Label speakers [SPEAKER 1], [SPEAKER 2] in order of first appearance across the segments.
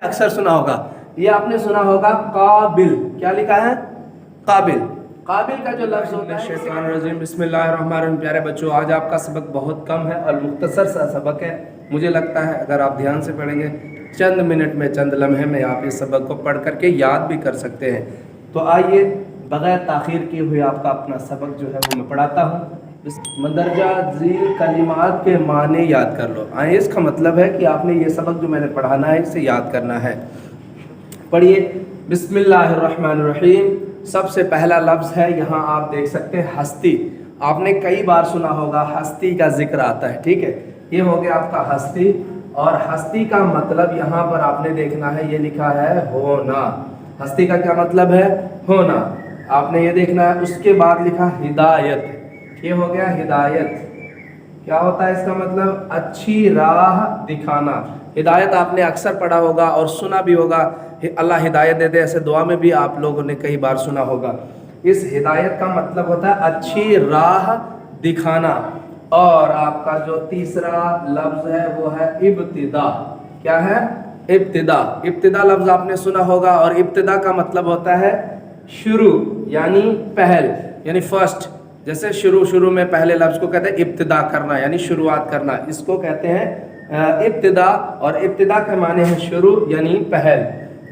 [SPEAKER 1] اکثر سنا ہوگا، یہ آپ نے سنا ہوگا قابل، کیا لکھا ہے؟ قابل۔ قابل کا جو لفظ ہوتا ہے
[SPEAKER 2] شیطان الرجیم بسم اللہ الرحمن الرحیم۔ پیارے بچوں، آج آپ کا سبق بہت کم ہے اور مختصر سا سبق ہے۔ مجھے لگتا ہے اگر آپ دھیان سے پڑھیں گے چند منٹ میں، چند لمحے میں آپ اس سبق کو پڑھ کر کے یاد بھی کر سکتے ہیں۔ تو آئیے بغیر تاخیر کیے ہوئے آپ کا اپنا سبق جو ہے وہ میں پڑھاتا ہوں۔ مندرجہ ذیل کلمات کے معنی یاد کر لو۔ اس کا مطلب ہے کہ آپ نے یہ سبق جو میں نے پڑھانا ہے اسے یاد کرنا ہے۔ پڑھیے بسم اللہ الرحمن الرحیم۔ سب سے پہلا لفظ ہے، یہاں آپ دیکھ سکتے ہیں ہستی۔ آپ نے کئی بار سنا ہوگا ہستی کا ذکر آتا ہے، ٹھیک ہے؟ یہ ہو گیا آپ کا ہستی، اور ہستی کا مطلب یہاں پر آپ نے دیکھنا ہے، یہ لکھا ہے ہونا۔ ہستی کا کیا مطلب ہے؟ ہونا۔ آپ نے یہ دیکھنا ہے۔ اس کے بعد لکھا ہدایت، یہ ہو گیا ہدایت۔ کیا ہوتا ہے اس کا مطلب؟ اچھی راہ دکھانا۔ ہدایت آپ نے اکثر پڑھا ہوگا اور سنا بھی ہوگا، اللہ ہدایت دے دے، ایسے دعا میں بھی آپ لوگوں نے کئی بار سنا ہوگا۔ اس ہدایت کا مطلب ہوتا ہے اچھی راہ دکھانا۔ اور آپ کا جو تیسرا لفظ ہے وہ ہے ابتدا۔ کیا ہے؟ ابتدا۔ ابتدا لفظ آپ نے سنا ہوگا، اور ابتدا کا مطلب ہوتا ہے شروع، یعنی پہل، یعنی فرسٹ۔ جیسے شروع میں پہلے لفظ کو کہتے ہیں ابتدا کرنا، یعنی شروعات کرنا، اس کو کہتے ہیں ابتدا۔ اور ابتدا کے معنی ہے شروع، یعنی پہل۔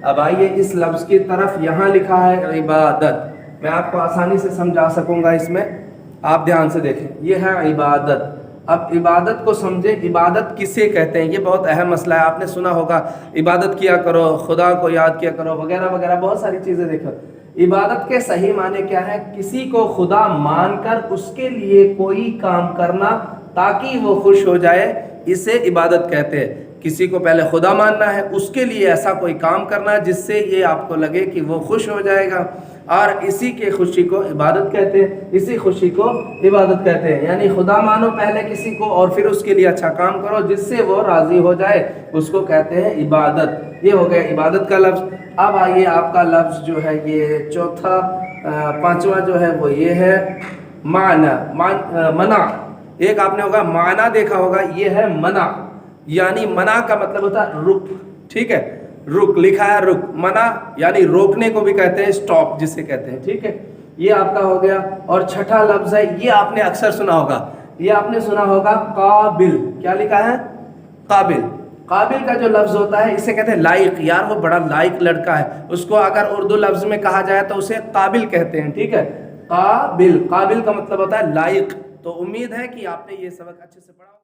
[SPEAKER 2] اب آئیے اس لفظ کی طرف، یہاں لکھا ہے عبادت۔ میں آپ کو آسانی سے سمجھا سکوں گا اس میں، آپ دھیان سے دیکھیں۔ یہ ہے عبادت۔ اب عبادت کو سمجھیں، عبادت کسے کہتے ہیں؟ یہ بہت اہم مسئلہ ہے۔ آپ نے سنا ہوگا عبادت کیا کرو، خدا کو یاد کیا کرو، وغیرہ وغیرہ، بہت ساری چیزیں دیکھو۔ عبادت کے صحیح معنی کیا ہے؟ کسی کو خدا مان کر اس کے لیے کوئی کام کرنا تاکہ وہ خوش ہو جائے، اسے عبادت کہتے ہیں۔ کسی کو پہلے خدا ماننا ہے، اس کے لیے ایسا کوئی کام کرنا ہے جس سے یہ آپ کو لگے کہ وہ خوش ہو جائے گا، اور اسی کے خوشی کو عبادت کہتے ہیں، اسی خوشی کو عبادت کہتے ہیں۔ یعنی خدا مانو پہلے کسی کو، اور پھر اس کے لیے اچھا کام کرو جس سے وہ راضی ہو جائے، اس کو کہتے ہیں عبادت۔ یہ ہو گیا عبادت کا لفظ۔ اب آئیے آپ کا لفظ جو ہے یہ چوتھا، پانچواں جو ہے وہ یہ ہے معنی، منع۔ ایک آپ نے ہوگا معنی دیکھا ہوگا، یہ ہے منع، یعنی منع کا مطلب ہوتا ہے رک، ٹھیک ہے؟ رک لکھا ہے، رک۔ منع یعنی روکنے کو بھی کہتے ہیں، سٹاپ جسے کہتے ہیں، ٹھیک ہے؟ یہ آپ کا ہو گیا۔ اور چھٹا لفظ ہے، یہ آپ نے اکثر سنا ہوگا، یہ آپ نے سنا ہوگا قابل۔ کیا لکھا ہے؟ قابل۔ قابل کا جو لفظ ہوتا ہے اسے کہتے ہیں لائق۔ یار وہ بڑا لائق لڑکا ہے، اس کو اگر اردو لفظ میں کہا جائے تو اسے قابل کہتے ہیں، ٹھیک ہے؟ قابل۔ قابل کا مطلب ہوتا ہے لائق۔ تو امید ہے کہ آپ نے یہ سبق اچھے سے پڑھا۔